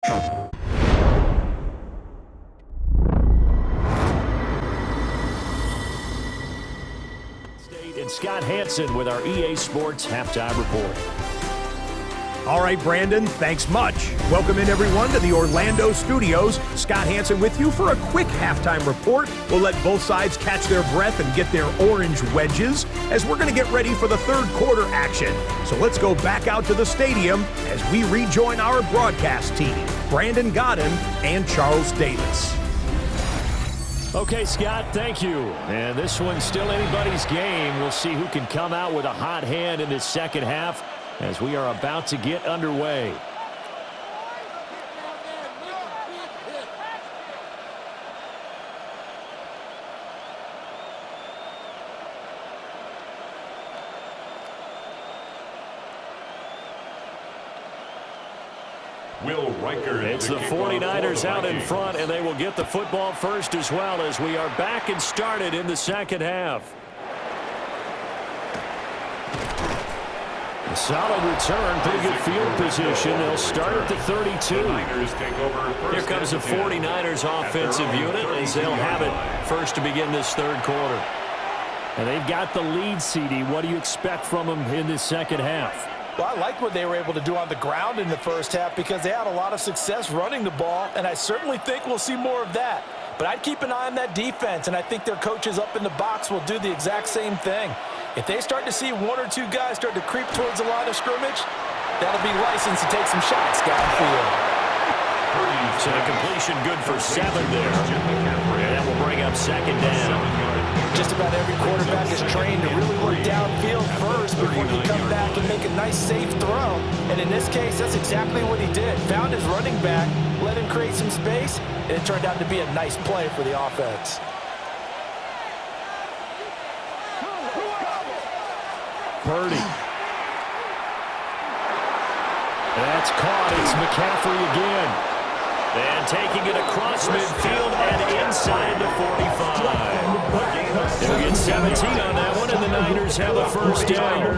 And Scott Hansen with our EA Sports Halftime Report. All right, Brandon, thanks much. Welcome in, everyone, to the Orlando studios. Scott Hansen with you for a quick halftime report. We'll let both sides catch their breath and get their orange wedges as we're going to get ready for the third quarter action. So let's go back out to the stadium as we rejoin our broadcast team, Brandon Godden and Charles Davis. Okay, Scott, thank you. And this one's still anybody's game. We'll see who can come out with a hot hand in this second half as we are about to get underway. It's the 49ers out in front, and they will get the football first as well as we are back and started in the second half. A solid return, pretty good field position. They'll start at the 32. Here comes the 49ers offensive unit as they'll have it first to begin this third quarter. And they've got the lead, CD. What do you expect from them in this second half? Well, I like what they were able to do on the ground in the first half because they had a lot of success running the ball, and I certainly think we'll see more of that. But I'd keep an eye on that defense, and I think their coaches up in the box will do the exact same thing. If they start to see one or two guys start to creep towards the line of scrimmage, that'll be license to take some shots downfield. So the completion good for 7 there. And that will bring up second down. Just about every quarterback is trained to really work downfield first before you come back and make a nice, safe throw. And in this case, that's exactly what he did. Found his running back, let him create some space, and it turned out to be a nice play for the offense. Purdy. That's caught. It's McCaffrey again. And taking it across midfield and inside the 45. They'll get 17 on that one, and the Niners have a first down.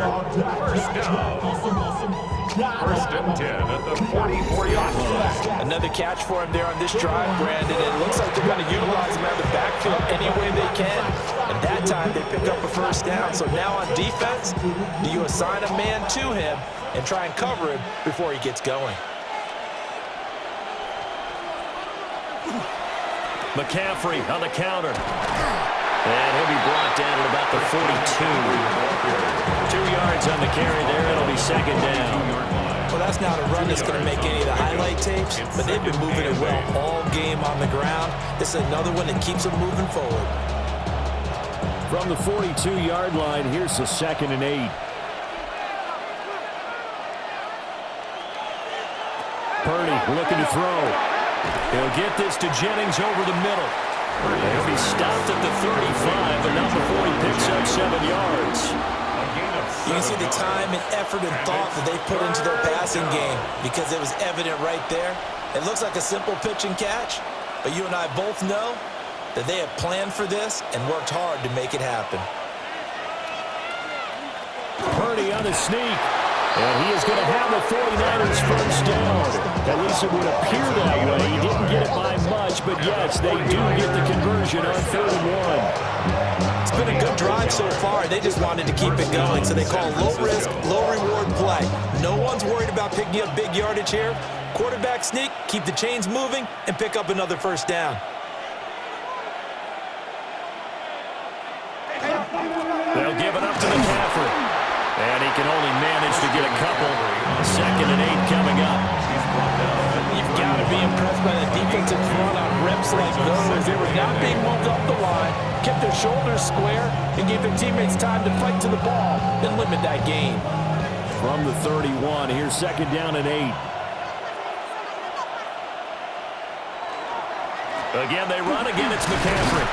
First and 10 at the 40-yard line. Another catch for him there on this drive, Brandon. It looks like they're going to utilize him out of the backfield any way they can. And that time they pick up a first down. So now on defense, do you assign a man to him and try and cover him before he gets going? McCaffrey on the counter. And he'll be brought down at about the 42. 2 yards on the carry there. It'll be second down. Well, that's not a run that's going to make any of the highlight tapes, but they've been moving it well all game on the ground. This is another one that keeps them moving forward. From the 42-yard line, here's the 2nd and 8. Purdy looking to throw. He'll get this to Jennings over the middle. He'll be stopped at the 35, but not before he picks up 7 yards. You can see the time and effort and thought that they've put into their passing game because it was evident right there. It looks like a simple pitch and catch, but you and I both know that they have planned for this and worked hard to make it happen. Purdy on the sneak. And he is going to have the 49ers first down. At least it would appear that way. He didn't get it by much, but yes, they do get the conversion on 3rd and 1. It's been a good drive so far. They just wanted to keep it going, so they call low-risk, low-reward play. No one's worried about picking up big yardage here. Quarterback sneak, keep the chains moving, and pick up another first down. They'll give it up to McCaffrey. And he can only manage to get a couple. 2nd and 8 coming up. You've got to be impressed by the defensive front on reps like those. They were not being moved off the line, kept their shoulders square, and gave their teammates time to fight to the ball and limit that gain. From the 31, here's 2nd down and 8. Again, they run. Again, it's McCaffrey.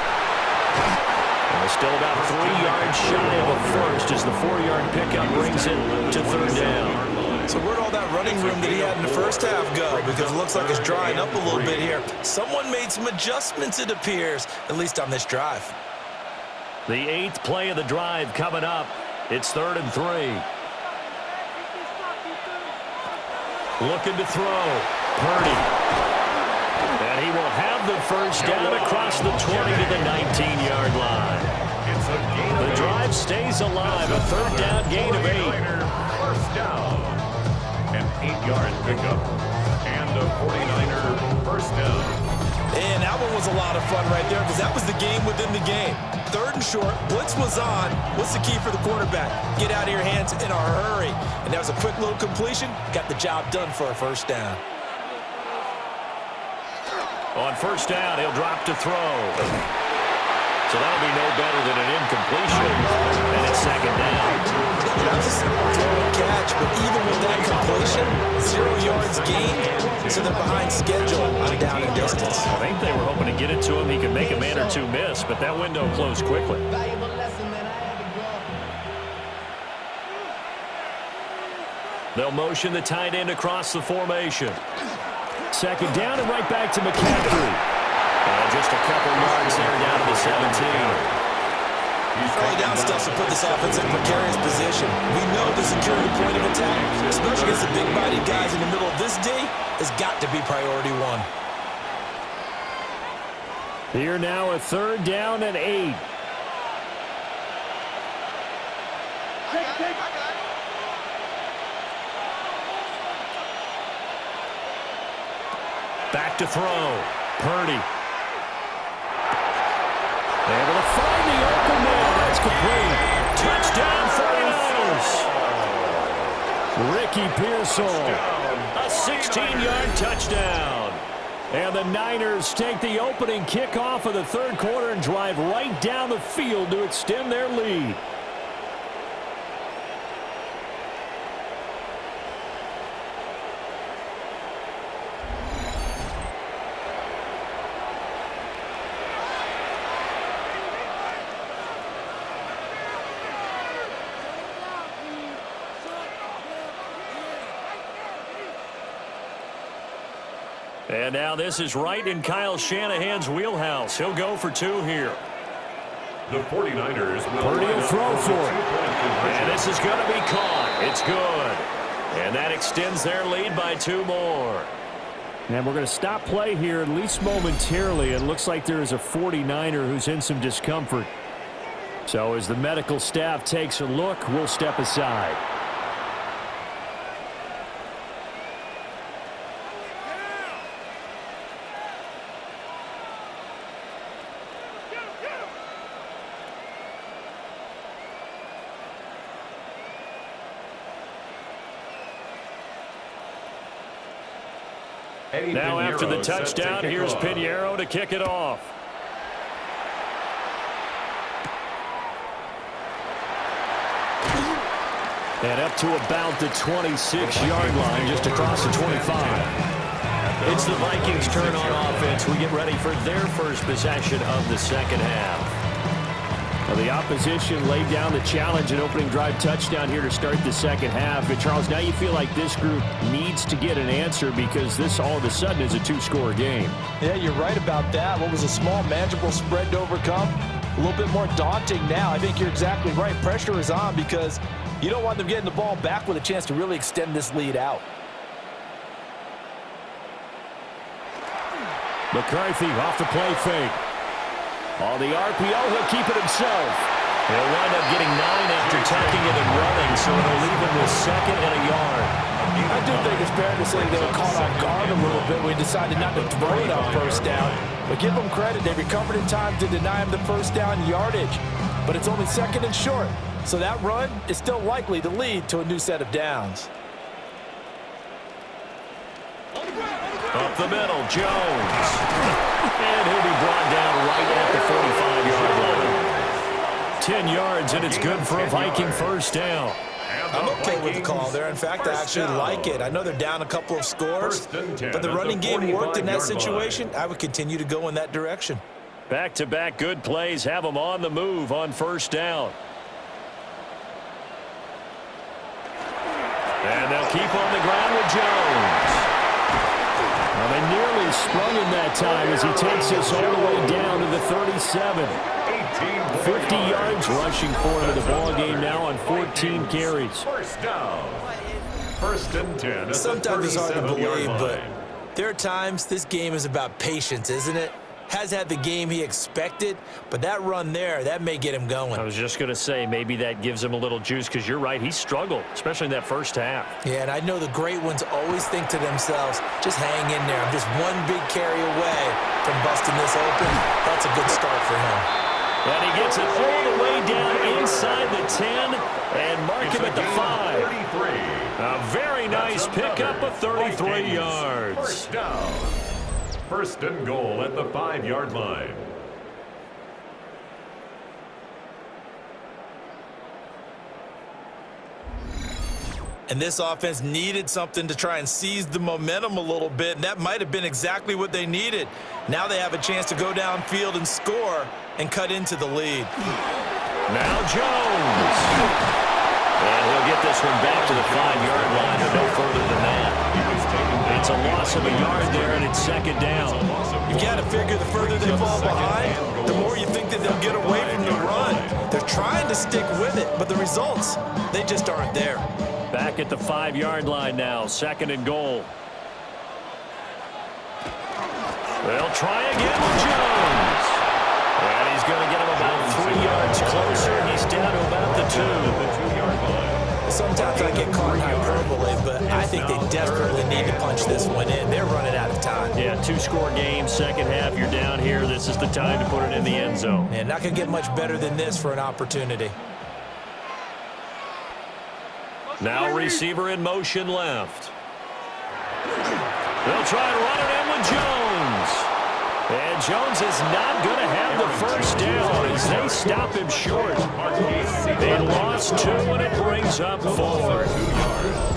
Still about 3 yards shy of a first as the 4-yard pickup brings it to 3rd down. So where'd all that running room that he had in the first half go? Because it looks like it's drying up a little bit here. Someone made some adjustments, it appears, at least on this drive. The 8th play of the drive coming up. It's 3rd and 3. Looking to throw. Purdy. And he will have the first down across the 20 to the 19-yard line. The drive stays alive. A third down gain of 8. First down. An 8-yard pickup. And a 49er first down. And that one was a lot of fun right there because that was the game within the game. Third and short, blitz was on. What's the key for the quarterback? Get out of your hands in a hurry. And that was a quick little completion. Got the job done for a first down. On first down, he'll drop to throw. So that'll be no better than an incompletion. And it's second down. That was a simple throw and catch, but even with that completion, 0 yards gained, so they're behind schedule on down and distance. I think they were hoping to get it to him. He could make a man or two miss, but that window closed quickly. They'll motion the tight end across the formation. Second down and right back to McCaffrey. And just a couple yards there down to the 17. Early down stuff to put this offense in a precarious position. We know the security point of attack, especially against the big-bodied guys in the middle of this D, has got to be priority 1. Here now a third down and 8. Back to throw. Purdy. Able to find the open man. That's complete. Touchdown 49ers. Ricky Pearsall. A 16-yard touchdown. And the Niners take the opening kickoff of the third quarter and drive right down the field to extend their lead. And now this is right in Kyle Shanahan's wheelhouse. He'll go for 2 here. The 49ers will Purdy will throw for it. And this is going to be caught. It's good. And that extends their lead by 2 more. And we're going to stop play here, at least momentarily. It looks like there is a 49er who's in some discomfort. So as the medical staff takes a look, we'll step aside. Now after the touchdown, here's Pinheiro to kick it off. And up to about the 26-yard line, just across the 25. It's the Vikings' turn on offense. We get ready for their first possession of the second half. Well, the opposition laid down the challenge and opening drive touchdown here to start the second half. And Charles, now you feel like this group needs to get an answer because this all of a sudden is a 2-score game. Yeah, you're right about that. What was a small, manageable spread to overcome? A little bit more daunting now. I think you're exactly right. Pressure is on because you don't want them getting the ball back with a chance to really extend this lead out. McCarthy off the play fake. On the RPO, he'll keep it himself. He'll wind up getting 9 after tucking it and running, so it'll leave him with 2nd and a yard. I do think it's fair to say they were caught off guard a little bit. We decided not to throw it on first down. But give them credit. They recovered in time to deny him the first down yardage. But it's only 2nd and short. So that run is still likely to lead to a new set of downs. Up the middle, Jones. And he'll be brought down right at the 45-yard line. 10 yards, and it's good for a Viking first down. I'm okay with the call there. In fact, I actually like it. I know they're down a couple of scores, but the running game worked in that situation. I would continue to go in that direction. Back-to-back good plays have them on the move on first down. And they'll keep on the ground with Jones. Well, they nearly sprung him that time as he takes us all the way down to the 37. 50 yards rushing for him in the ball game now on 14 carries. First down. 1st and 10. Sometimes it's hard to believe, but There are times this game is about patience, isn't it? Has had the game he expected, but that run there, that may get him going. I was just going to say, maybe that gives him a little juice, because you're right, he struggled, especially in that first half. Yeah, and I know the great ones always think to themselves, just hang in there. I'm just one big carry away from busting this open. That's a good start for him. And he gets it all the way down inside the 10 and mark him at the 5. A very nice pickup of 33 yards. First down. First and goal at the 5-yard line. And this offense needed something to try and seize the momentum a little bit, and that might have been exactly what they needed. Now they have a chance to go downfield and score and cut into the lead. Now Jones. And he'll get this one back to the 5-yard line, but no further than that. It's a loss of a yard there, and it's second down. You got to figure the further they fall behind, the more you think that they'll get away from the run. They're trying to stick with it, but the results, they just aren't there. Back at the 5-yard line now, second and goal. They'll try again with Jones. And he's going to get him about 3 yards closer. He's down to about the 2-yard line. Sometimes I get caught in hyperbole, but I think they desperately need to punch this one in. They're running out of time. Yeah, 2-score game, second half, you're down here. This is the time to put it in the end zone. And not going to get much better than this for an opportunity. Now receiver in motion left. They'll try and run it in with Jones. And Jones is not going to have the first down as they stop him short. They lost 2, and it brings up 4.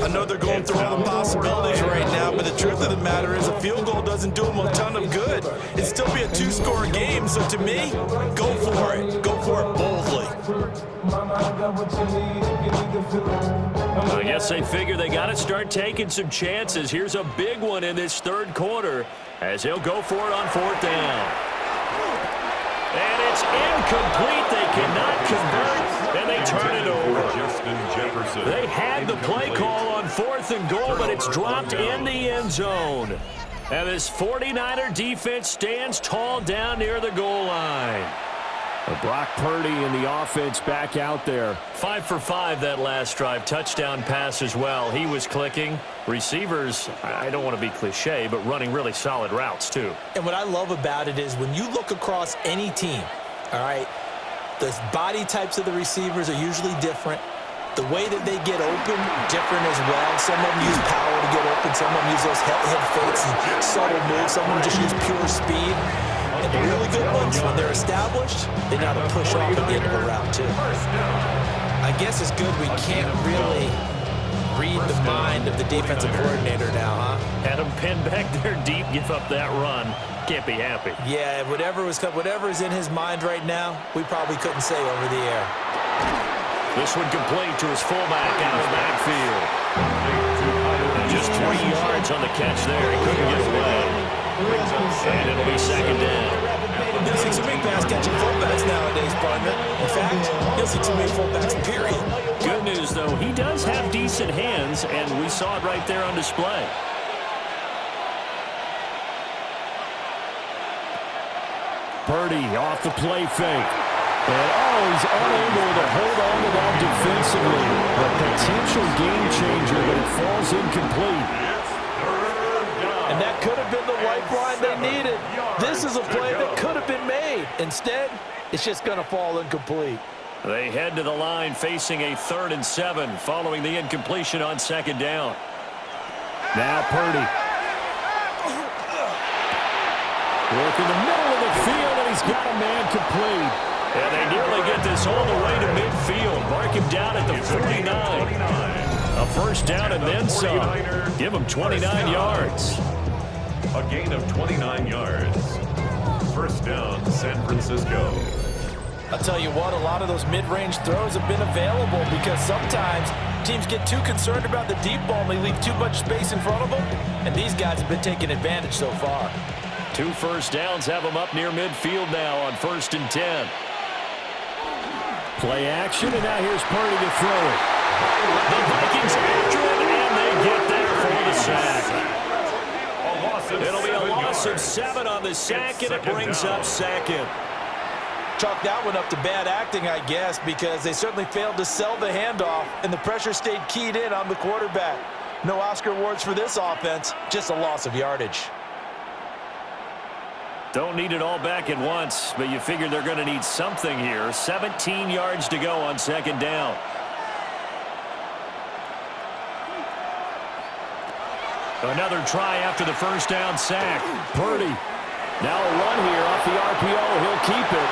I know they're going through all the possibilities right now, but the truth of the matter is a field goal doesn't do them a ton of good. It'd still be a 2-score game, so to me, go for it. Go for it boldly. I guess they figure they got to start taking some chances. Here's a big one in this third quarter as he'll go for it on 4th down. And it's incomplete. They cannot convert, and they turn it over. They had the play call on 4th and goal, but it's dropped in the end zone. And this 49er defense stands tall down near the goal line. Brock Purdy and the offense back out there. 5 for 5 that last drive. Touchdown pass as well. He was clicking. Receivers, I don't want to be cliche, but running really solid routes too. And what I love about it is when you look across any team, all right, the body types of the receivers are usually different. The way that they get open, different as well. Some of them use power to get open. Some of them use those head fakes and subtle moves. Some of them just use pure speed. And the really good ones, when they're established, they know how to push off at the end of a route, too. I guess it's good we can't really read the mind of the defensive coordinator now, huh? Had him pinned back there deep, give up that run. Can't be happy. Yeah, whatever is in his mind right now, we probably couldn't say over the air. This one complete to his fullback out of the backfield. Just 3 yards on the catch there. He couldn't get away. And it'll be second down. You'll see too many pass-catching fullbacks nowadays, partner. In fact, you'll see too many fullbacks, period. Good news, though, he does have decent hands, and we saw it right there on display. Purdy off the play fake. And, he's unable to hold on to that defensively. A potential game changer, but it falls incomplete. And that could have been the lifeline they needed. This is a play that could have been made. Instead, it's just going to fall incomplete. They head to the line facing a 3rd and 7 following the incompletion on second down. Now Purdy. Work in the middle of the field, and he's got a man complete. And they nearly get this all the way to midfield. Mark him down at the 49. A first down and then some. Give him 29 yards. A gain of 29 yards. First down, San Francisco. I'll tell you what, a lot of those mid-range throws have been available because sometimes teams get too concerned about the deep ball and they leave too much space in front of them, and these guys have been taking advantage so far. 2 first downs have them up near midfield now on 1st and 10. Play action, and now here's Purdy to throw it. The Vikings after it, and they get there for the sack. A loss It'll be a loss of 7 on the sack, and it brings up second. Chalk that one up to bad acting, I guess, because they certainly failed to sell the handoff, and the pressure stayed keyed in on the quarterback. No Oscar awards for this offense, just a loss of yardage. Don't need it all back at once, but you figure they're going to need something here. 17 yards to go on second down. Another try after the first down sack. Purdy. Now a run here off the RPO. He'll keep it.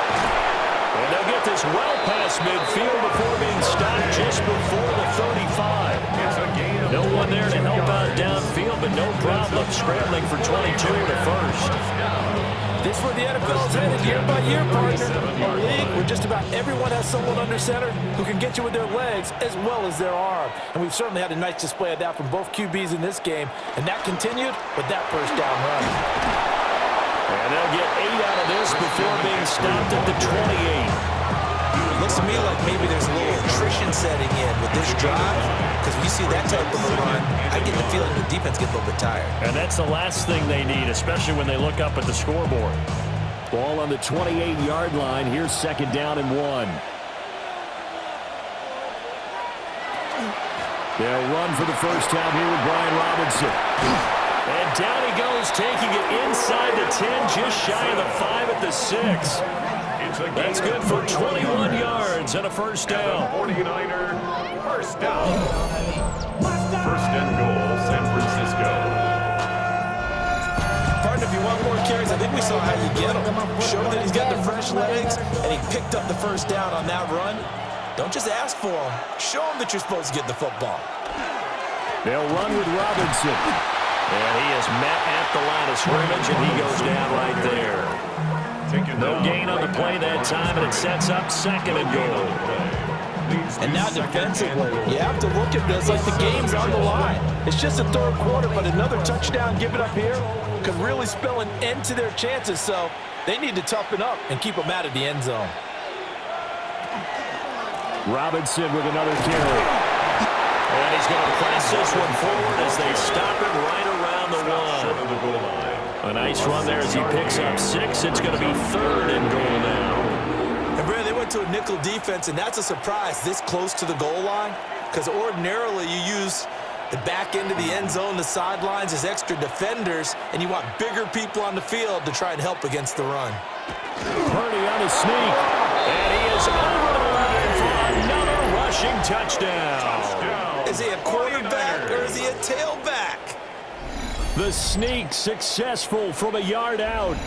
And they'll get this well past midfield before being stopped just before the 35. No one there to help out downfield, but no problem scrambling for 22 to first. This is where the NFL is headed year by year, partner. A league where just about everyone has someone under center who can get you with their legs as well as their arm. And we've certainly had a nice display of that from both QBs in this game. And that continued with that first down run. And they'll get 8 out of this before being stopped at the 28. Looks to me like maybe there's a little attrition setting in with this drive, because when you see that type of a run, I get the feeling the defense gets a little bit tired. And that's the last thing they need, especially when they look up at the scoreboard. Ball on the 28-yard line. Here's second down and 1. They'll run for the first time here with Brian Robinson. And down he goes, taking it inside the 10, just shy of the 5 at the 6. That's good for 21 yards and a first down. 49er, first down. First and goal, San Francisco. Partner, if you want more carries, I think we saw how you get him. Show that he's got the fresh legs, and he picked up the first down on that run. Don't just ask for him. Show him that you're supposed to get the football. They'll run with Robinson. And he is met at the line of scrimmage, and he goes down right there. No gain on the play that time, and it sets up second and goal. And now defensively, you have to look at this like the game's on the line. It's just a third quarter, but another touchdown given up here could really spell an end to their chances, so they need to toughen up and keep them out of the end zone. Robinson with another carry. And he's going to press this one forward as they stop him right around the 1. A nice run there as he picks up 6. It's going to be third and goal now. And Brad, they went to a nickel defense, and that's a surprise this close to the goal line, because ordinarily you use the back end of the end zone, the sidelines as extra defenders, and you want bigger people on the field to try and help against the run. Purdy on a sneak, and he is over the line for another rushing touchdown. Is he a quarterback or is he a tailback? The sneak successful from a yard out.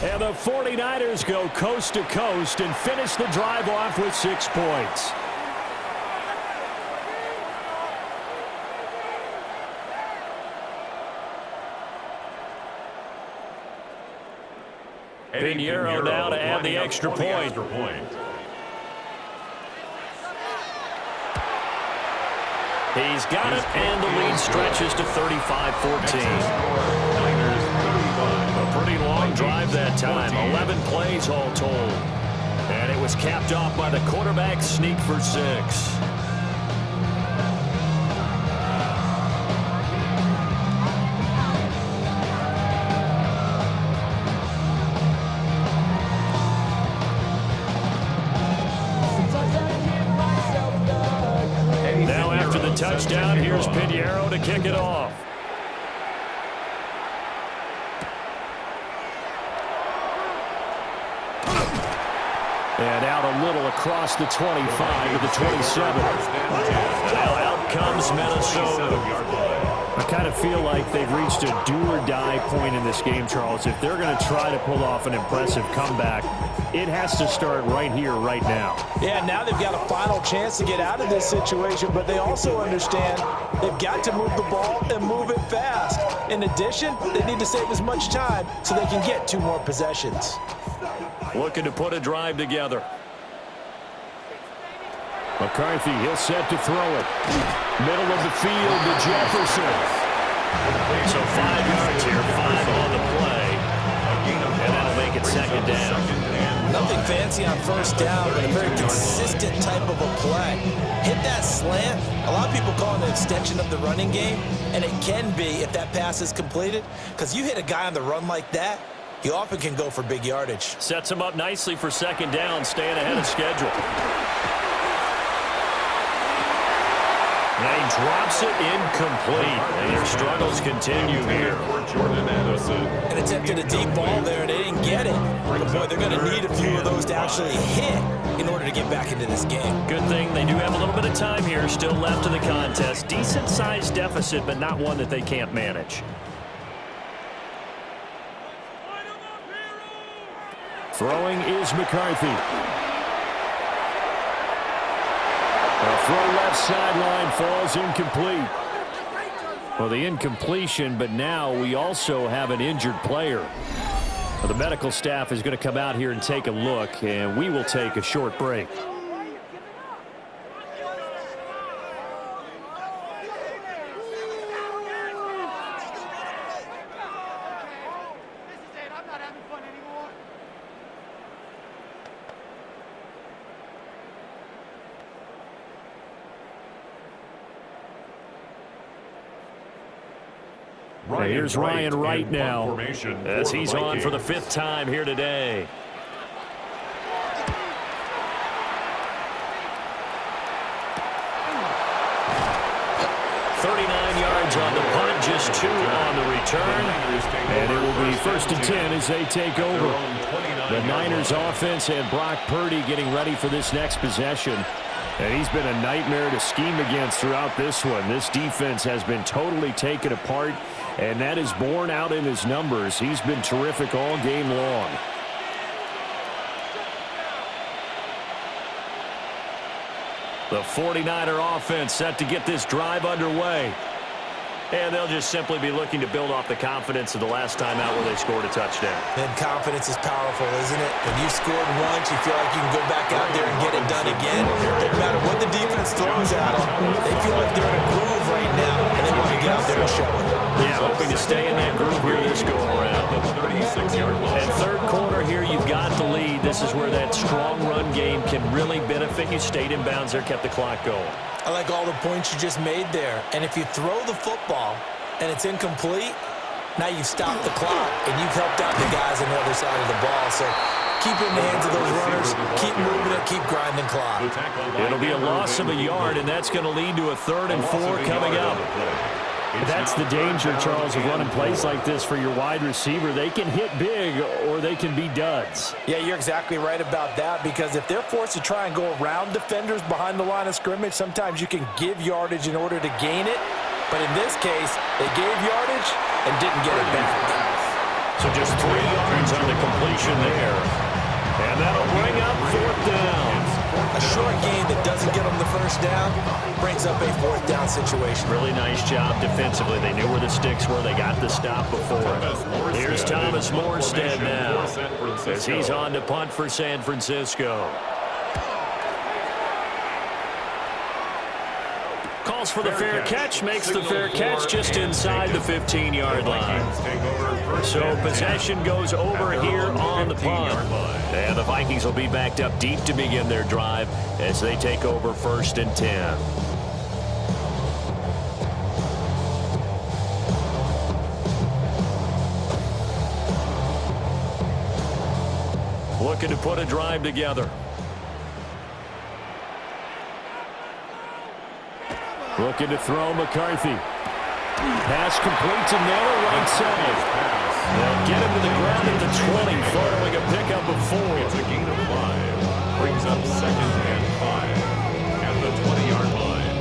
And the 49ers go coast to coast and finish the drive off with 6 points. Pinheiro now to add the extra point. He's got it, and the lead stretches to 35-14. A pretty long drive that time, 11 plays all told. And it was capped off by the quarterback sneak for 6. Now after the touchdown, here's Pinheiro to kick it off. And out a little across the 25 to the 27. Now out comes Minnesota. I kind of feel like they've reached a do-or-die point in this game, Charles. If they're going to try to pull off an impressive comeback, it has to start right here, right now. Yeah, now they've got a final chance to get out of this situation, but they also understand they've got to move the ball and move it fast. In addition, they need to save as much time so they can get 2 more possessions. Looking to put a drive together. McCarthy, he'll set to throw it. Middle of the field to Jefferson. So 5 yards here, 5 on the play. And that'll make it second down. Nothing fancy on first down, but a very consistent type of a play. Hit that slant. A lot of people call it an extension of the running game. And it can be if that pass is completed, because you hit a guy on the run like that, you often can go for big yardage. Sets him up nicely for second down, staying ahead of schedule. And he drops it incomplete, and their struggles continue here. And attempted a deep ball there, and they didn't get it. But, boy, they're going to need a few of those to actually hit in order to get back into this game. Good thing they do have a little bit of time here still left in the contest. Decent-sized deficit, but not one that they can't manage. Throwing is McCarthy. A throw left sideline falls incomplete. Well, the incompletion, but now we also have an injured player. Well, the medical staff is going to come out here and take a look, and we will take a short break. Here's Ryan Wright now as he's on for the 5th time here today. Yards on the punt, just 2 on the return. And it will be 1st and 10 as they take over. The Niners offense and Brock Purdy getting ready for this next possession. And he's been a nightmare to scheme against throughout this one. This defense has been totally taken apart, and that is borne out in his numbers. He's been terrific all game long. The 49er offense set to get this drive underway. And they'll just simply be looking to build off the confidence of the last time out where they scored a touchdown. And confidence is powerful, isn't it? When you scored once, you feel like you can go back out there and get it done again. No matter what the defense throws at them, they feel like they're in a groove right now, and they want to get out there and show it. Yeah, hoping to stay in that groove here this go-around. And third quarter here, you've got the lead. This is where that strong run game can really benefit you. Stayed in bounds there, kept the clock going. I like all the points you just made there. And if you throw the football and it's incomplete, now you've stopped the clock and you've helped out the guys on the other side of the ball. So keep it in the hands of those runners, keep moving it, keep grinding clock. It'll be a loss of a yard, and that's going to lead to a 3rd and 4 coming up. That's the danger, Charles, of running plays like this for your wide receiver. They can hit big or they can be duds. Yeah, you're exactly right about that, because if they're forced to try and go around defenders behind the line of scrimmage, sometimes you can give yardage in order to gain it. But in this case, they gave yardage and didn't get it back. So just 3 yards on the completion there. And that'll bring up 4th down. A short gain that doesn't get them the first down brings up a 4th down situation. Really nice job defensively. They knew where the sticks were. They got the stop before. Here's Thomas Morstead now as he's on to punt for San Francisco. Calls for the fair catch, makes the fair catch just inside the 15-yard line. So possession goes over here on the punt. And the Vikings will be backed up deep to begin their drive as they take over 1st and 10. Looking to put a drive together. Looking to throw McCarthy. Pass complete to Miller, right side. They'll get him to the ground at the 20, following a pickup of 4. It's a gain of 5. Brings up 2nd and 5 at the 20-yard line.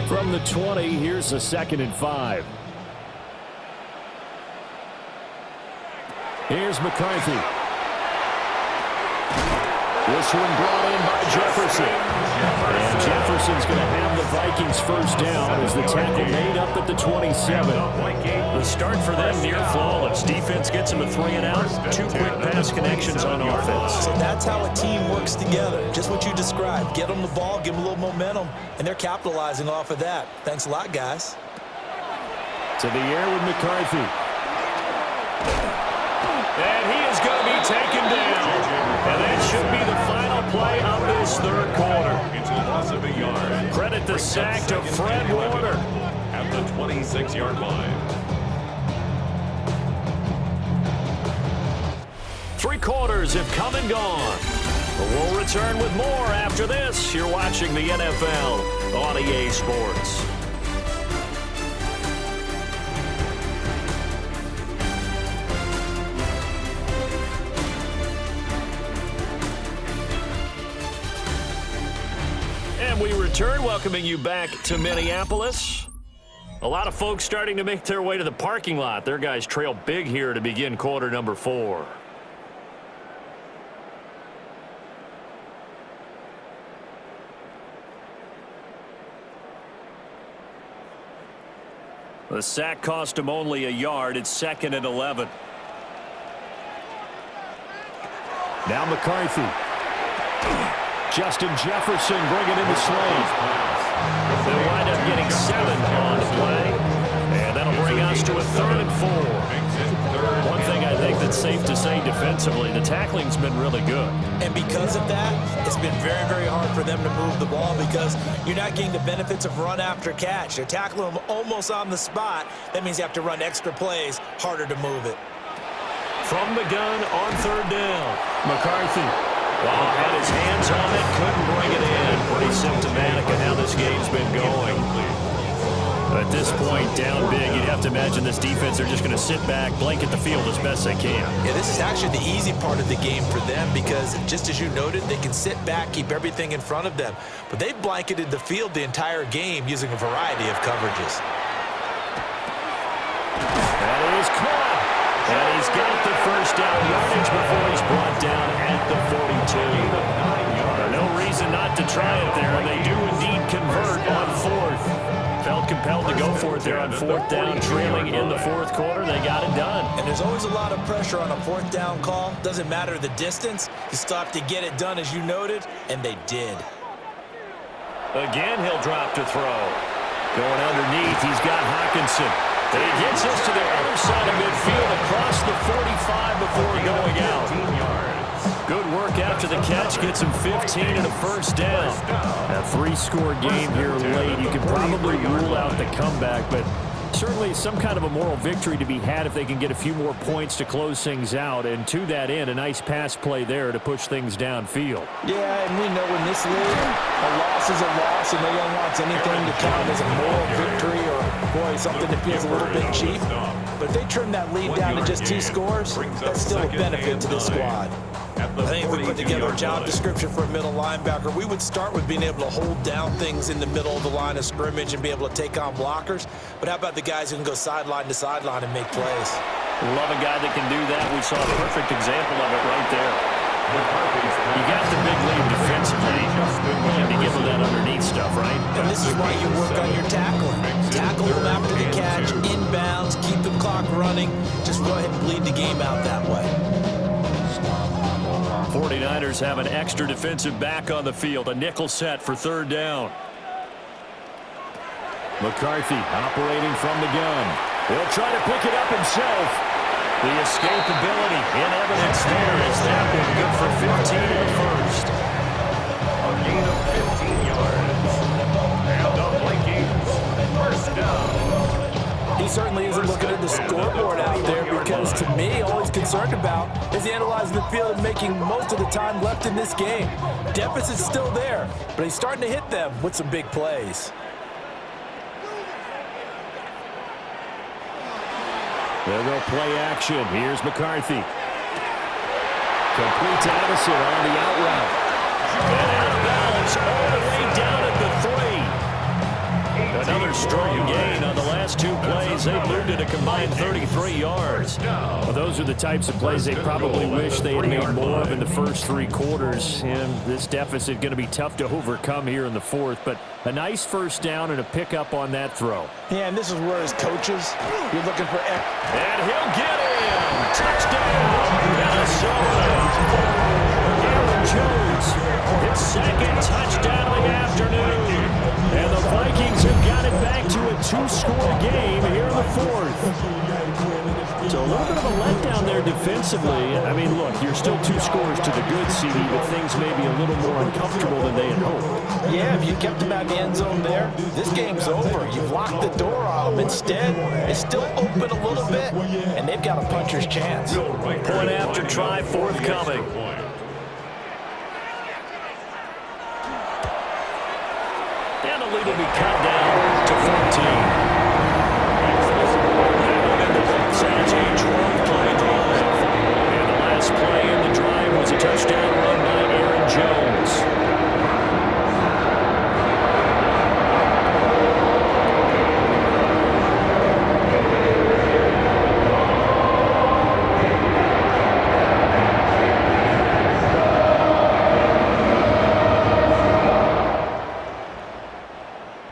From the 20, here's a 2nd and 5. Here's McCarthy. This one brought in by Jefferson. And Jefferson's going to have the Vikings 1st down as the tackle made up at the 27. The start for them near flawless. Defense gets them a 3 and out. 2 quick pass connections on offense. So that's how a team works together. Just what you described. Get them the ball, give them a little momentum, and they're capitalizing off of that. Thanks a lot, guys. To the air with McCarthy. And he is going to be taken down. And that should be the final play of this third quarter. It's a loss of a yard. Credit the sack to Fred Warner. At the 26-yard line. 3 quarters have come and gone. But we'll return with more after this. You're watching the NFL on EA Sports. And we return, welcoming you back to Minneapolis. A lot of folks starting to make their way to the parking lot. Their guys trail big here to begin quarter number 4. The sack cost him only a yard. It's 2nd and 11. Now McCarthy. Justin Jefferson bringing in the swing. They'll wind up getting 7 on the play. And that'll bring us to a 3rd and 4. One thing I think that's safe to say defensively, the tackling's been really good. And because of that, it's been very, very hard for them to move the ball because you're not getting the benefits of run after catch. They're tackling them almost on the spot. That means you have to run extra plays, harder to move it. From the gun on 3rd down, McCarthy. Well, had his hands on it, couldn't bring it in. Pretty symptomatic of how this game's been going. At this point, down big, you'd have to imagine this defense, they're just going to sit back, blanket the field as best they can. Yeah, this is actually the easy part of the game for them because, just as you noted, they can sit back, keep everything in front of them. But they've blanketed the field the entire game using a variety of coverages. That is caught. And he's got the first down yardage before he's brought down at the 42. No reason not to try it there, and they do indeed convert on 4th. Felt compelled to go for it there on 4th down, trailing in the 4th quarter. They got it done. And there's always a lot of pressure on a 4th down call. Doesn't matter the distance. You still have to get it done, as you noted, and they did. Again, he'll drop to throw. Going underneath, he's got Hawkinson. He gets us to the other side of midfield across the 45 before going out. 15 yards. Good work after the catch. Gets him 15 and a first down. A 3-score game here late. You can probably rule out the comeback, but certainly some kind of a moral victory to be had if they can get a few more points to close things out. And to that end, a nice pass play there to push things downfield. Yeah, and we know in this league, a loss is a loss, and no one wants anything to count as a moral victory or, boy, something that feels a little bit cheap. But if they trim that lead down to just 2 scores, that's still a benefit to this squad. I think if we put together a job description for a middle linebacker, we would start with being able to hold down things in the middle of the line of scrimmage and be able to take on blockers. But how about the guys who can go sideline to sideline and make plays? Love a guy that can do that. We saw a perfect example of it right there. You got the big lead defensively. You have to give them that underneath stuff, right? And this is why you work on your tackling. Tackle them after the catch, inbounds, keep the clock running. Just go ahead and bleed the game out that way. 49ers have an extra defensive back on the field. A nickel set for 3rd down. McCarthy operating from the gun. He'll try to pick it up himself. The escapability in evidence there as that one good for 15 in the first. A gain of 15 yards. And the Vikings, first down. He certainly isn't looking at the scoreboard out there because, to me, all he's concerned about is analyzing the field and making most of the time left in this game. Deficit's still there, but he's starting to hit them with some big plays. They'll go play action. Here's McCarthy. Complete to Addison on the out route. And out of bounds all the way down at the 3. Another strong gain on the last 2 plays. They moved it a combined 33 yards. Well, those are the types of plays they probably wish they had made more of in the first 3 quarters. And this deficit going to be tough to overcome here in the 4th. But a nice first down and a pickup on that throw. Yeah, and this is where his coaches, you're looking for... And he'll get in. Touchdown, Minnesota. Aaron Jones, his 2nd touchdown of the afternoon. And the Vikings have got it back to a 2-score game here in the 4th. So a little bit of a letdown there defensively. I mean, look, you're still 2 scores to the good, CD, but things may be a little more uncomfortable than they had hoped. Yeah, if you kept them at the end zone there, this game's over. You've locked the door on them. Instead, it's still open a little bit, and they've got a puncher's chance. Point after try forthcoming. And the lead will be cut down to 14. Play in the drive was a touchdown run by Aaron Jones.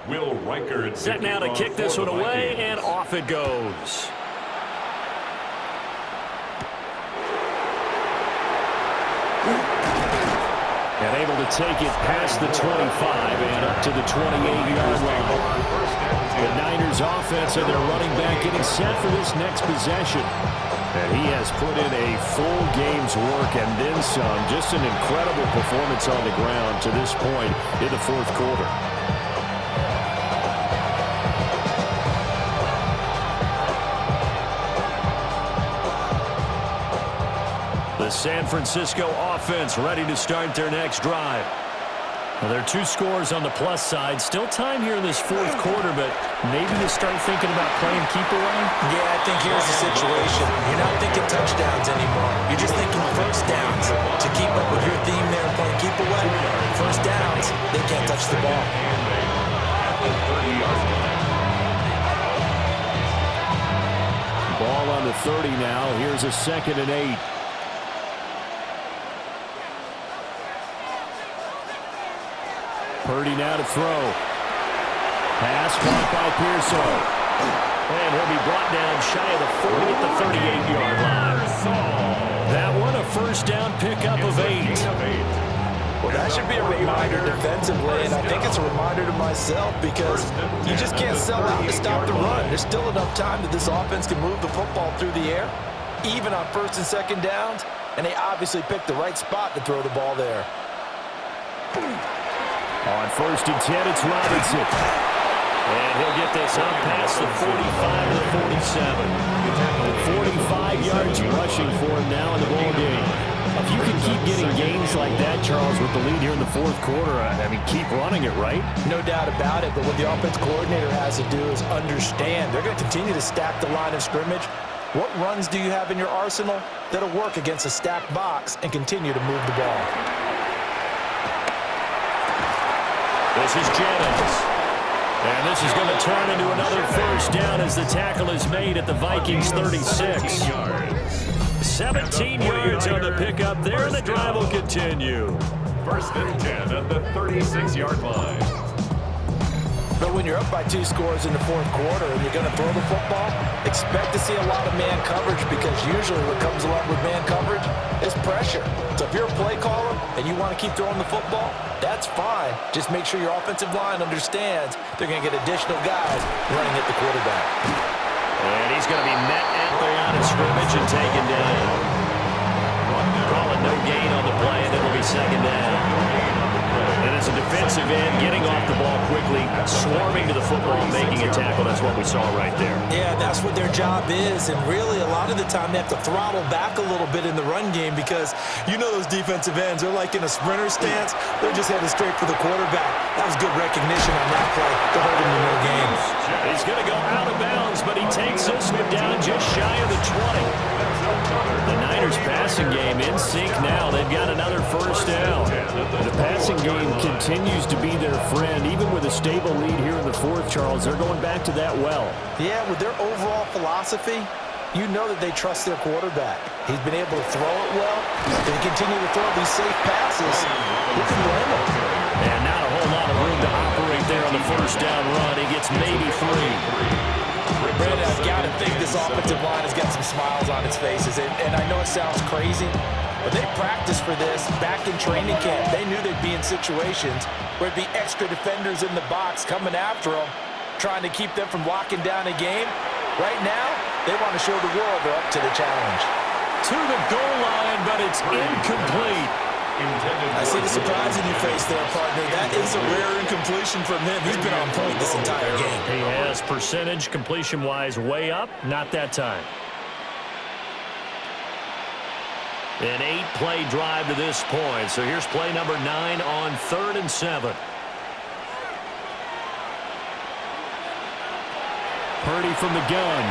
Will Reichert set now to kick this one away, and off it goes. And able to take it past the 25 and up to the 28-yard line. The Niners offense and their running back getting set for this next possession. And he has put in a full game's work and then some. Just an incredible performance on the ground to this point in the 4th quarter. The San Francisco offense ready to start their next drive. Well, there are 2 scores on the plus side. Still time here in this 4th quarter, but maybe you start thinking about playing keep away? Yeah, I think here's the situation. You're not thinking touchdowns anymore. You're just thinking first downs. To keep up with your theme there and playing keep away, first downs, they can't touch the ball. Ball on the 30 now. Here's a 2nd and 8. Purdy now to throw. Pass caught by Pearson. And he'll be brought down shy of the 40 at the 38-yard line. That one a first down pickup of 8. Well, that should be a reminder defensively, and I think it's a reminder to myself because you just can't sell out to stop the run. There's still enough time that this offense can move the football through the air, even on 1st and 2nd downs, and they obviously picked the right spot to throw the ball there. On 1st and 10, it's Robinson. And he'll get this up past the 45 to 47. 45 yards rushing for him now in the ball game. If you can keep getting gains like that, Charles, with the lead here in the 4th quarter, I mean, keep running it, right? No doubt about it, but what the offense coordinator has to do is understand. They're going to continue to stack the line of scrimmage. What runs do you have in your arsenal that'll work against a stacked box and continue to move the ball? This is Jennings. And this is going to turn into another first down as the tackle is made at the Vikings 36. 17 yards on the pickup there, and the drive will continue. 1st and 10 at the 36-yard line. But when you're up by 2 scores in the 4th quarter and you're going to throw the football, expect to see a lot of man coverage because usually what comes along with man coverage is pressure. So if you're a play caller and you want to keep throwing the football, that's fine. Just make sure your offensive line understands they're going to get additional guys running at the quarterback. And he's going to be met at the line of scrimmage and taken down. Calling no gain on the play, and it'll be 2nd down. And as a defensive end, getting off the ball quickly, swarming to the football, making a tackle. That's what we saw right there. Yeah, that's what their job is. And really, a lot of the time, they have to throttle back a little bit in the run game because you know those defensive ends, they're like in a sprinter stance. They're just headed straight for the quarterback. That was good recognition on that play to hold him to no gain. He's going to go out of bounds, but he takes this one down just shy of the 20. The Niners passing game in sync now. They've got another first down. The passing game continues to be their friend. Even with a stable lead here in the 4th, Charles, they're going back to that well. Yeah, with their overall philosophy, you know that they trust their quarterback. He's been able to throw it well. They continue to throw these safe passes. Who can blame him? And not a whole lot of room to operate there on the first down run. He gets maybe 3. Brandon, I've got to think this offensive line has got some smiles on its faces. And I know it sounds crazy, but they practiced for this back in training camp. They knew they'd be in situations where it'd be extra defenders in the box coming after them, trying to keep them from locking down a game. Right now, They want to show the world they're up to the challenge. To the goal line, but it's incomplete. I see the surprise in your face there, partner. That is a rare incompletion from him. He's been on point this entire game. He has percentage completion-wise way up. Not that time. An 8-play drive to this point. So here's play number 9 on 3rd and 7. Purdy from the gun.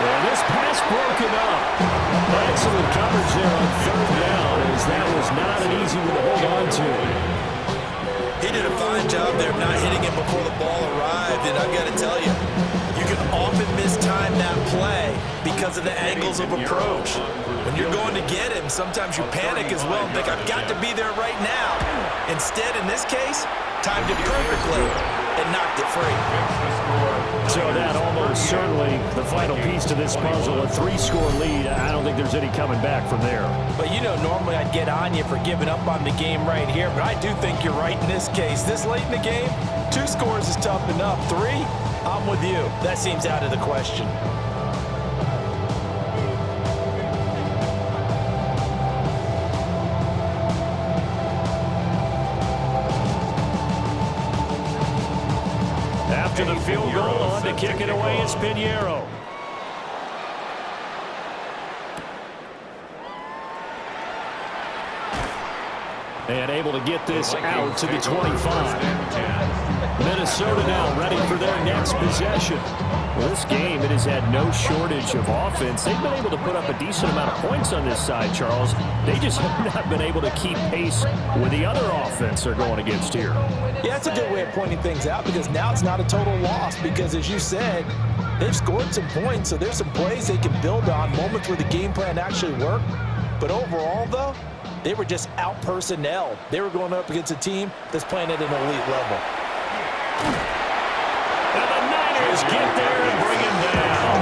And this pass broken up. Excellent coverage there on 3rd down, as that was not an easy one to hold on to. He did a fine job there of not hitting him before the ball arrived, and I've got to tell you, you can often mistime that play because of the angles of approach. When you're going to get him, sometimes you panic as well and think, I've got to be there right now. Instead, in this case, timed it perfectly and knocked it free. So that almost certainly the final piece to this puzzle, a 3-score lead. I don't think there's any coming back from there. But, you know, normally I'd get on you for giving up on the game right here, but I do think you're right in this case. This late in the game, 2 scores is tough enough. 3, I'm with you. That seems out of the question. After the field goal, on to kick it away is Pinheiro. And able to get this out to the 25. Minnesota now ready for their next possession. Well, this game, it has had no shortage of offense. They've been able to put up a decent amount of points on this side, Charles. They just have not been able to keep pace with the other offense they're going against here. Yeah, that's a good way of pointing things out, because now it's not a total loss, because as you said, they've scored some points, so there's some plays they can build on, moments where the game plan actually worked. But overall, though, they were just out-personnel. They were going up against a team that's playing at an elite level. And the Niners get there and bring him down.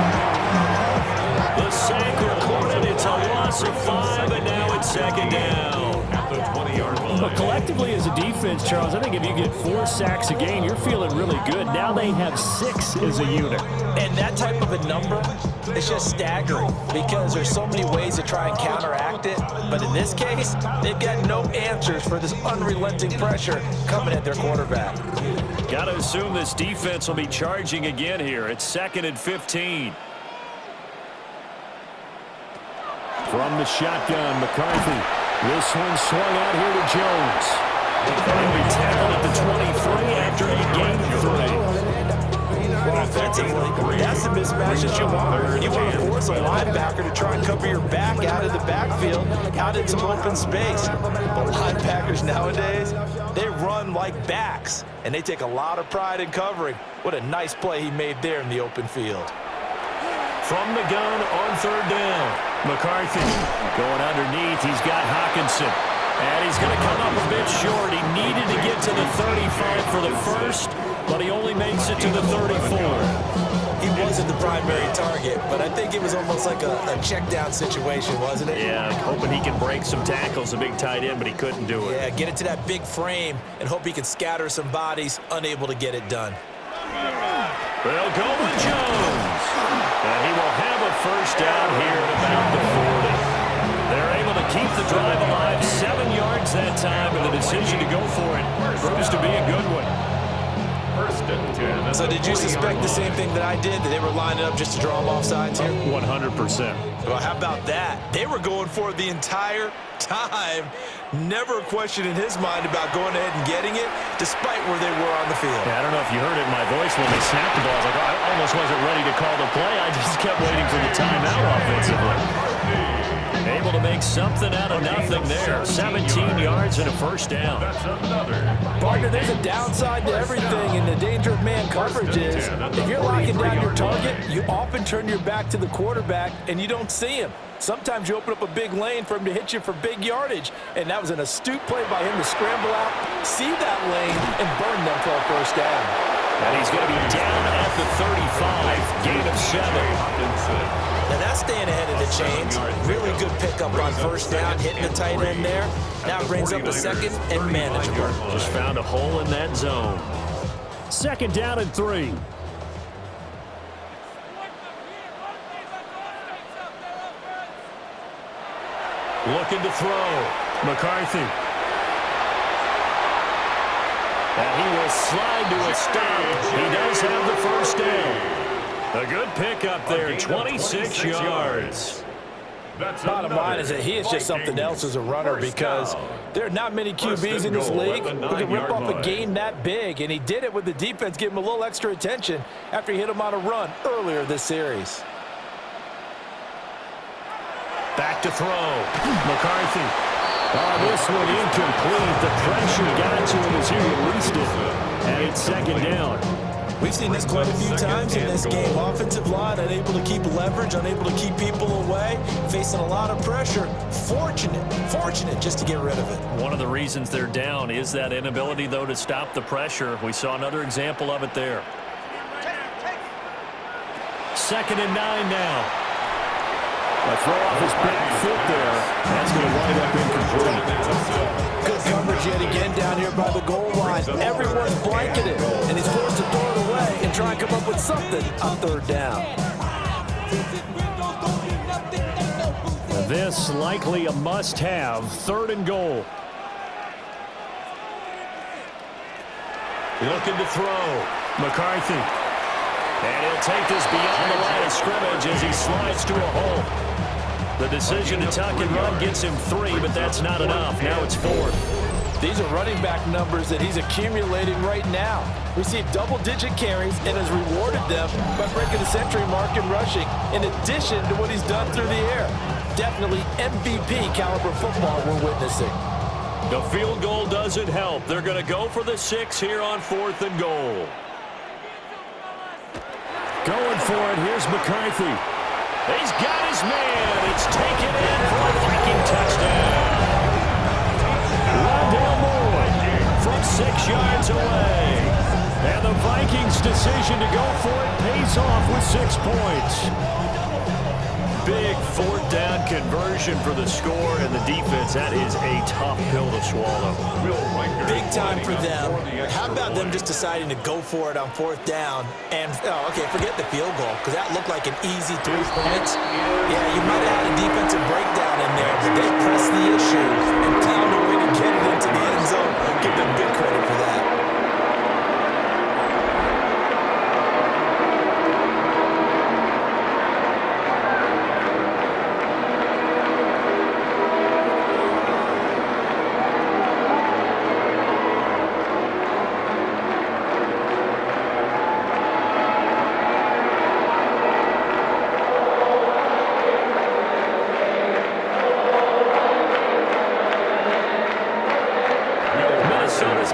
The sack recorded. It's a loss of 5, and now it's 2nd down. At the 20-yard line. But collectively as a defense, Charles, I think if you get 4 sacks a game, you're feeling really good. Now they have 6 as a unit. And that type of a number is just staggering, because there's so many ways to try and counteract it. But in this case, they've got no answers for this unrelenting pressure coming at their quarterback. Got to assume this defense will be charging again here. It's 2nd and 15. From the shotgun, McCarthy. This one swung out here to Jones. And we tackled at the 23 after he gained 3. Well, offensively, that's the mismatch that you want. You want to force a linebacker to try and cover your back out of the backfield, out in some open space. But linebackers nowadays, they run like backs, and they take a lot of pride in covering. What a nice play he made there in the open field. From the gun on 3rd down. McCarthy going underneath. He's got Hawkinson. And he's going to come up a bit short. He needed to get to the 35 for the first, but he only makes it to the 34. He wasn't the primary target, but I think it was almost like a check down situation, wasn't it? Yeah, hoping he can break some tackles, a big tight end, but he couldn't do it. Yeah, get it to that big frame and hope he can scatter some bodies, unable to get it done. They'll go with Jones. And he will have a first down here at about the 40. They're able to keep the drive alive, 7 yards that time, and the decision to go for it proves to be a good one. 1st and 10. So did you suspect the same thing that I did, that they were lining up just to draw them off sides here? 100%. Well, how about that? They were going for it the entire time. Never a question in his mind about going ahead and getting it, despite where they were on the field. Yeah, I don't know if you heard it in my voice when they snapped the ball. I was like, oh, I almost wasn't ready to call the play. I just kept waiting for the timeout offensively. Able to make something out of nothing there. 17 yards and a first down. Partner, there's a downside to everything, and the danger of man coverage is if you're locking down your target, you often turn your back to the quarterback and you don't see him. Sometimes you open up a big lane for him to hit you for big yardage, and that was an astute play by him to scramble out, see that lane, and burn them for a first down. And he's going to be down at the 35, gain of 7. Now that's staying ahead of the chains. Really good pickup on first down, hitting the tight end there. Now brings up a 2nd and manageable. Just found a hole in that zone. 2nd down and 3. Looking to throw. McCarthy. And he will slide to a stop. He does have the first down. A good pickup there, 26 yards. Bottom line is that he is just something else as a runner because there are not many QBs in this league who can rip off a game that big, and he did it with the defense giving him a little extra attention after he hit him on a run earlier this series. Back to throw. McCarthy. Oh, this one incomplete. The pressure got to him as he released it. And it's second down. We've seen this quite a few times in this game. Offensive line unable to keep leverage, unable to keep people away, facing a lot of pressure. Fortunate just to get rid of it. One of the reasons they're down is that inability, though, to stop the pressure. We saw another example of it there. 2nd and 9 now. A throw off his back foot there. That's going to wind up incomplete. Good coverage yet again down here by the goal line. Everyone's blanketed, and he's forced to throw it away and try and come up with something on 3rd down. This likely a must-have. 3rd and goal. Looking to throw. McCarthy. And he'll take this beyond the line of scrimmage as he slides to a hole. The decision to tuck and run gets him 3, but that's not enough. Now it's 4th. These are running back numbers that he's accumulating right now. Received double-digit carries and has rewarded them by breaking the century mark in rushing, in addition to what he's done through the air. Definitely MVP caliber football we're witnessing. The field goal doesn't help. They're going to go for the 6 here on 4th and goal. Going for it. Here's McCarthy. He's got his man. It's taken in for a Viking touchdown. Rondale Moore from 6 yards away. And the Vikings' decision to go for it pays off with 6 points. Big 4th down conversion for the score, and the defense, that is a tough pill to swallow. Big time for them. How about them just deciding to go for it on 4th down? And, okay, forget the field goal, because that looked like an easy 3 points. Yeah, you might have had a defensive breakdown in there, but they pressed the issue and found a way to get it into the end zone. Give them big credit for that.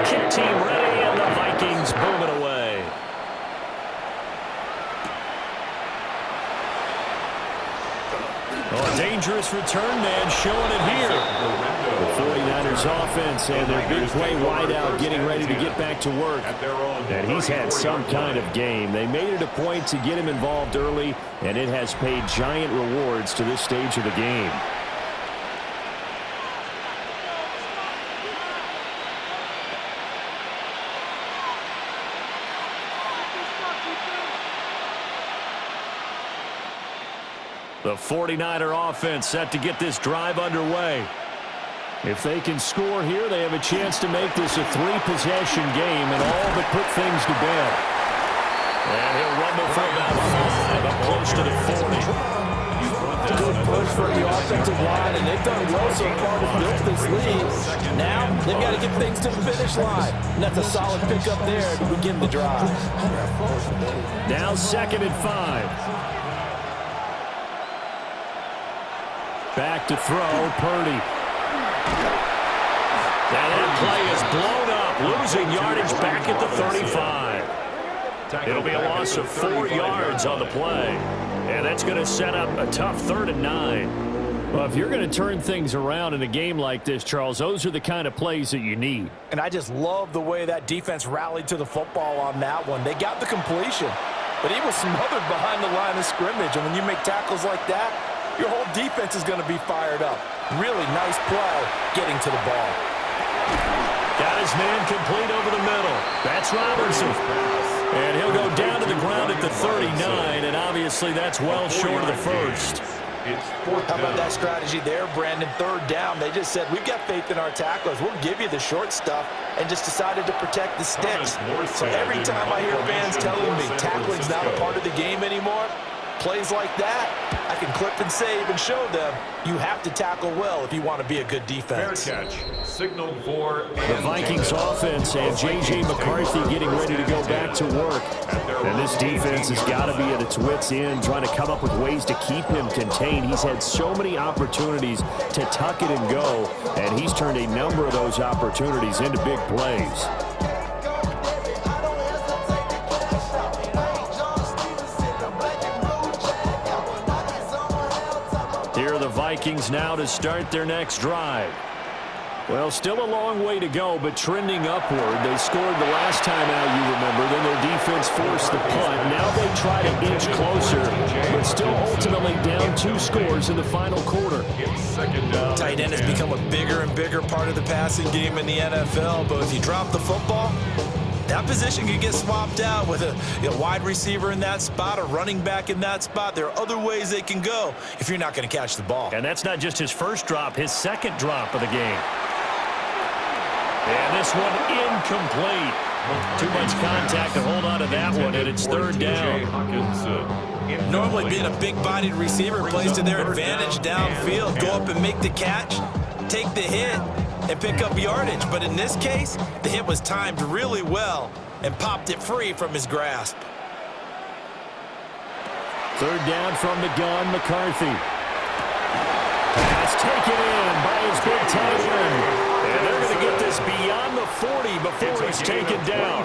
Kick team ready, and the Vikings boom it away. Oh, a dangerous return man showing it here. The 49ers offense and their big play wideout getting ready to get back to work. And he's had some kind of game. They made it a point to get him involved early, and it has paid giant rewards to this stage of the game. The 49er offense set to get this drive underway. If they can score here, they have a chance to make this a 3-possession game and all but put things to bed. And he'll rumble for about 5, up close to the 40. Good push from the offensive line, and they've done well so far to build this lead. Now, they've got to get things to the finish line. And that's a solid pickup there to begin the drive. Now 2nd and 5. Back to throw, Purdy. And that play is blown up, losing yardage back at the 35. It'll be a loss of 4 yards on the play. And that's going to set up a tough 3rd and 9. Well, if you're going to turn things around in a game like this, Charles, those are the kind of plays that you need. And I just love the way that defense rallied to the football on that one. They got the completion, but he was smothered behind the line of scrimmage. And when you make tackles like that, your whole defense is going to be fired up. Really nice play getting to the ball. Got his man complete over the middle. That's Robertson. And he'll go down to the ground at the 39, and obviously that's well short of the first. It's fourth How about down. that strategy there, Brandon? Third down. They just said, we've got faith in our tacklers. We'll give you the short stuff, and just decided to protect the sticks. So every time I hear fans telling me tackling's not a part of the game anymore, plays like that, I can clip and save and show them you have to tackle well if you want to be a good defense. Fair catch. Signaled for The Vikings offense and J.J. McCarthy getting ready to go back to work. And this defense has got to be at its wits' end, trying to come up with ways to keep him contained. He's had so many opportunities to tuck it and go, and he's turned a number of those opportunities into big plays. Here are the Vikings now to start their next drive. Well, still a long way to go, but trending upward. They scored the last time out, you remember. Then their defense forced the punt. Now they try to inch closer, but still ultimately down 2 scores in the final quarter. Tight end has become a bigger and bigger part of the passing game in the NFL, but if you drop the football, that position can get swapped out with a wide receiver in that spot, a running back in that spot. There are other ways they can go if you're not going to catch the ball. And that's not just his first drop, his second drop of the game. And this one incomplete. Too much contact to hold on to that one, and it's third down. Normally being a big-bodied receiver plays to their advantage downfield. Go up and make the catch, take the hit, and pick up yardage. But in this case, the hit was timed really well and popped it free from his grasp. Third down from the gun, McCarthy. Pass taken in by his big tight end. And they're going to get this beyond the 40 before he's taken down.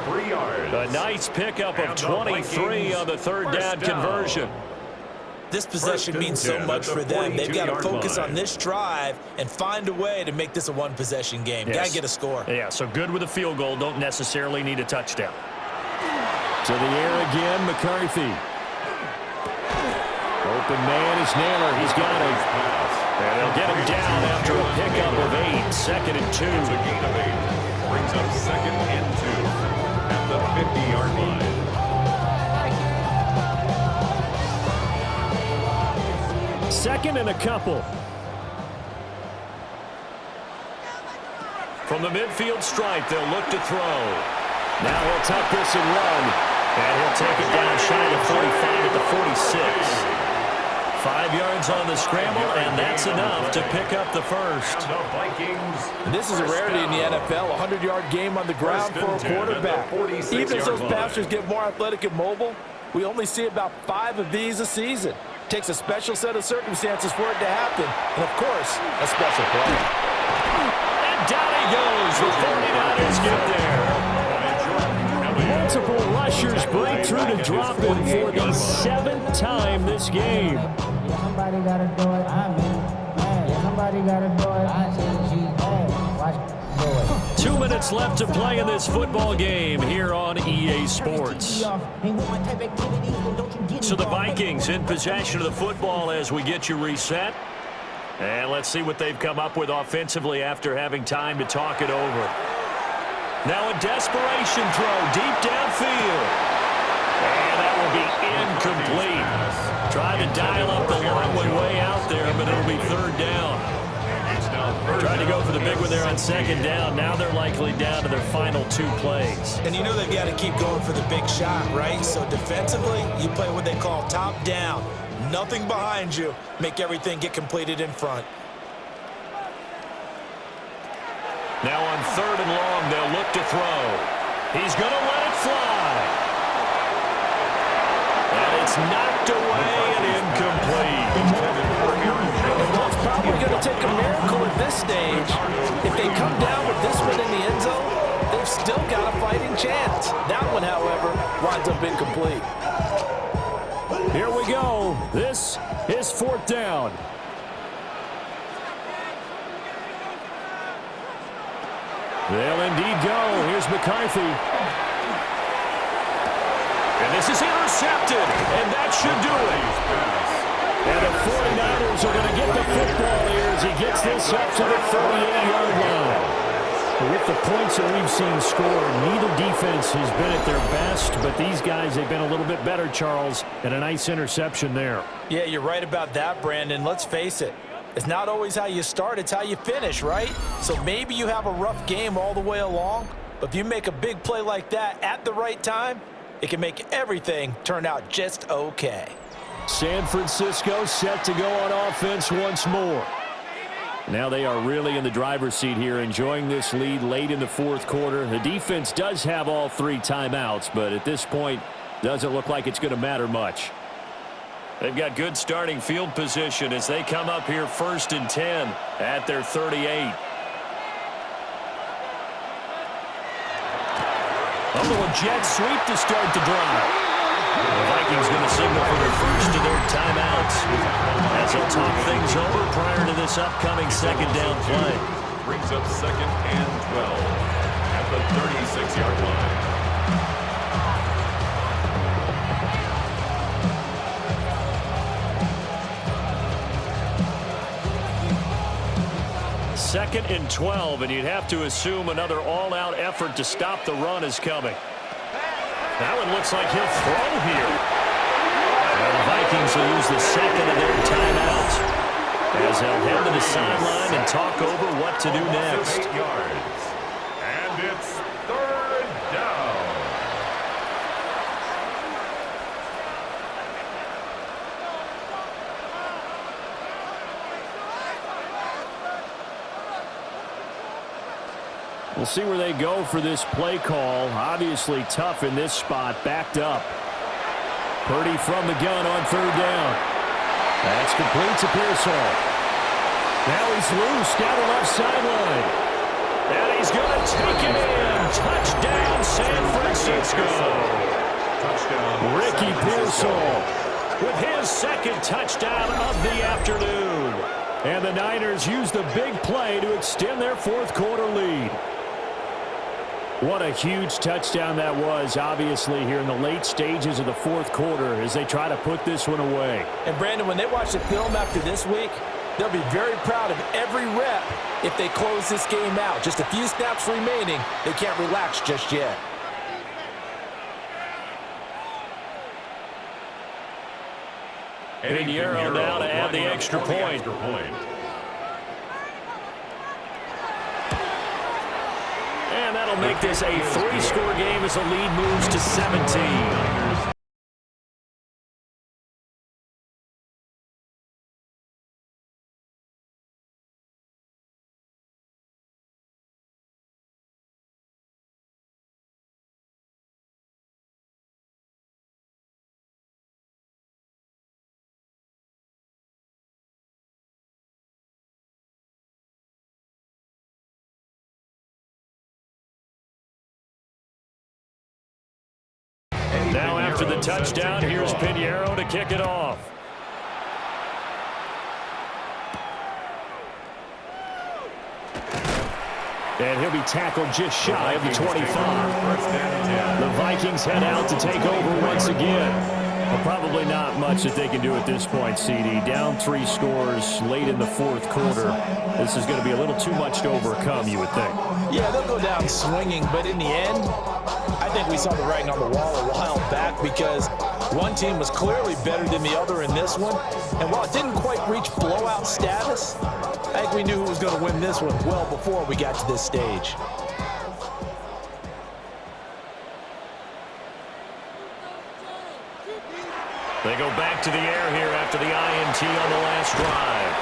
A nice pickup of 23 on the third down conversion. This possession means so much for them. They've got to focus on this drive and find a way to make this a one-possession game. Yes. Got to get a score. Yeah, so good with a field goal. Don't necessarily need a touchdown. To the air again, McCarthy. Open man is Naylor. He's got him. And they'll get him down after a pickup of 8. 2nd and 2. It's a gain of 8. Brings up 2nd and 2 at the 50-yard line. Second and a couple. From the midfield stripe, they'll look to throw. Now he'll tuck this and run. And he'll take it down shy of 45 at the 46. 5 yards on the scramble, and that's enough to pick up the first. And this is a rarity in the NFL, a 100-yard game on the ground for a quarterback. Even as those passers get more athletic and mobile, we only see about 5 of these a season. Takes a special set of circumstances for it to happen, and of course, a special play. And down he goes. The 49ers get there. Multiple rushers break through to drop him for the 7th time this game. Somebody gotta do it. Somebody gotta do it. 2 minutes left to play in this football game here on EA Sports. So the Vikings in possession of the football as we get you reset. And let's see what they've come up with offensively after having time to talk it over. Now a desperation throw deep downfield. And that will be incomplete. Tried to dial up the long way out there, but it'll be third down. Tried to go for the big one there on second down. Now they're likely down to their final 2 plays. And you know they've got to keep going for the big shot, right? So defensively, you play what they call top down. Nothing behind you. Make everything get completed in front. Now on third and long, they'll look to throw. He's going to let it fly. And it's knocked away and incomplete. Well, it's probably going to take a miracle at this stage. If they come down with this one in the end zone, they've still got a fighting chance. That one, however, winds up incomplete. Here we go. This is 4th down. They'll indeed go. Here's McCarthy. And this is intercepted. And that should do it. And the 49ers are going to get the football here as he gets this up to the 38-yard line. With the points that we've seen scored, neither defense has been at their best, but these guys have been a little bit better, Charles, and a nice interception there. Yeah, you're right about that, Brandon. Let's face it. It's not always how you start, it's how you finish, right? So maybe you have a rough game all the way along, but if you make a big play like that at the right time, it can make everything turn out just okay. San Francisco set to go on offense once more. Now they are really in the driver's seat here, enjoying this lead late in the fourth quarter. The defense does have all 3 timeouts, but at this point, doesn't look like it's going to matter much. They've got good starting field position as they come up here 1st and 10 at their 38. A little jet sweep to start the drive. The Vikings going to signal for their first of their timeouts as they'll talk things over prior to this upcoming second down play. Brings up 2nd and 12 at the 36-yard line. Second and 12, and you'd have to assume another all-out effort to stop the run is coming. That one looks like he'll throw here. And the Vikings will use the second of their timeouts as they'll head to the sideline and talk over what to do next. 8 yards. And it's 3rd down. We'll see where they go for this play call. Obviously tough in this spot, backed up. Purdy from the gun on 3rd down. That's complete to Pearsall. Now he's loose down the left sideline. And he's going to take it in. Touchdown, San Francisco. Touchdown. Ricky Pearsall with his 2nd touchdown of the afternoon. And the Niners use the big play to extend their 4th quarter lead. What a huge touchdown that was, obviously, here in the late stages of the 4th quarter as they try to put this one away. And, Brandon, when they watch the film after this week, they'll be very proud of every rep if they close this game out. Just a few snaps remaining. They can't relax just yet. Pinheiro now to add the extra point. And that'll make this a 3-score game as the lead moves to 17. Now after the touchdown, here's Pinheiro to kick it off. And he'll be tackled just shy of the 25. The Vikings head out to take over once again. Well, probably not much that they can do at this point, CD. Down 3 scores late in the 4th quarter. This is going to be a little too much to overcome, you would think. Yeah, they'll go down swinging, but in the end, I think we saw the writing on the wall a while back because one team was clearly better than the other in this one. And while it didn't quite reach blowout status, I think we knew who was going to win this one well before we got to this stage. They go back to the air here after the INT on the last drive.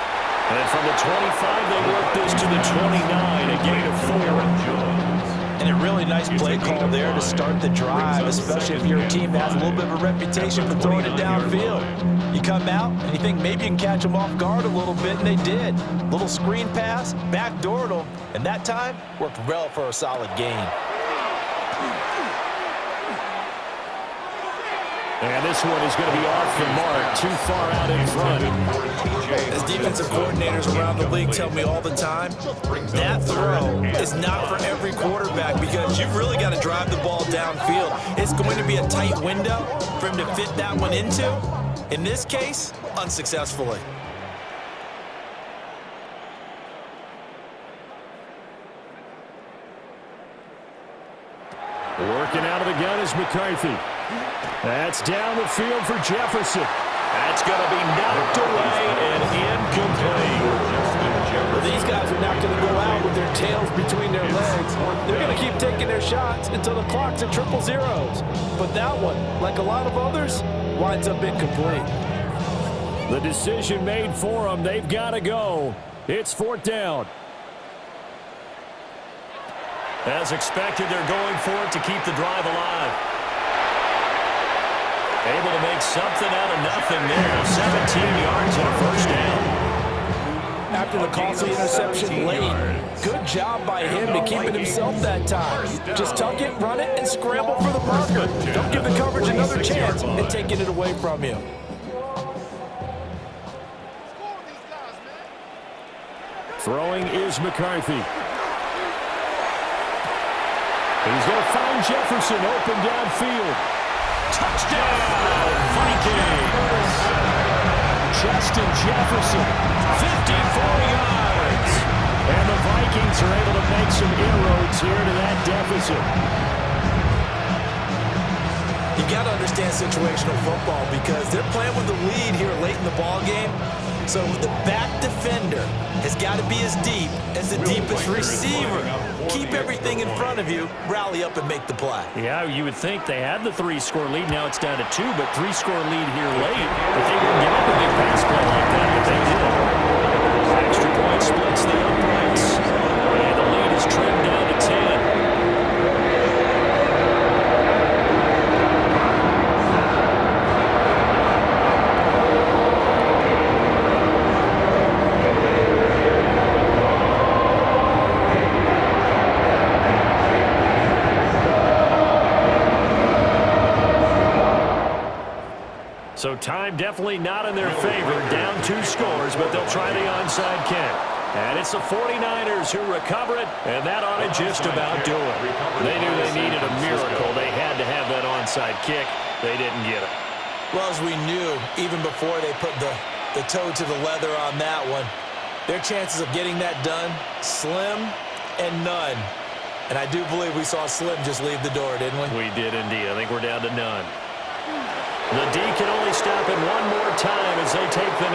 And from the 25, they work this to the 29, a gain of 4. And a really nice play call there to start the drive, especially if your team has a little bit of a reputation for throwing it downfield. You come out and you think maybe you can catch them off guard a little bit, and they did. Little screen pass, backdoored them, and that time worked well for a solid gain. And this one is going to be off the mark, too far out in front. As defensive coordinators around the league tell me all the time, that throw is not for every quarterback because you've really got to drive the ball downfield. It's going to be a tight window for him to fit that one into. In this case, unsuccessfully. Working out of the gun is McCarthy. That's down the field for Jefferson. That's going to be knocked away and incomplete. Well, these guys are not going to go out with their tails between their legs. They're going to keep taking their shots until the clock's at triple zeros. But that one, like a lot of others, winds up incomplete. The decision made for them. They've got to go. It's 4th down. As expected, they're going for it to keep the drive alive. Able to make something out of nothing there. 17 yards and a first down. After the costly interception late, good job by him to keep it himself that time. Just tuck it, run it, and scramble for the marker. Don't give the coverage another chance at taking it away from you. Throwing is McCarthy. He's going to find Jefferson open downfield. Touchdown, Vikings! Justin Jefferson, 54 yards. And the Vikings are able to make some inroads here to that deficit. You got to understand situational football because they're playing with the lead here late in the ball game. So the back defender has got to be as deep as the deepest receiver. Keep everything in front of you, rally up and make the play. Yeah, you would think they had the 3-score lead. Now it's down to 2, but 3-score lead here late. But they wouldn't give up a big pass play like that, but they did. Extra point splits the uprights. And the lead is trimmed down to 10. So time definitely not in their favor. Down 2 scores, but they'll try the onside kick. And it's the 49ers who recover it, and that ought to just about do it. They knew they needed a miracle. They had to have that onside kick. They didn't get it. Well, as we knew, even before they put the toe to the leather on that one, their chances of getting that done, slim and none. And I do believe we saw Slim just leave the door, didn't we? We did indeed. I think we're down to none. The D can only stop it one more time as they take the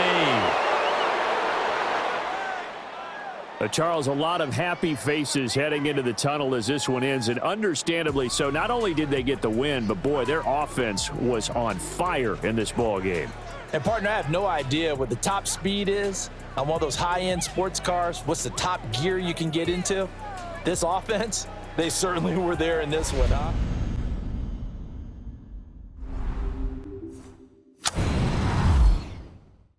knee. Charles, a lot of happy faces heading into the tunnel as this one ends, and understandably so. Not only did they get the win, but, boy, their offense was on fire in this ball game. And, partner, I have no idea what the top speed is on one of those high-end sports cars. What's the top gear you can get into? This offense, they certainly were there in this one, huh?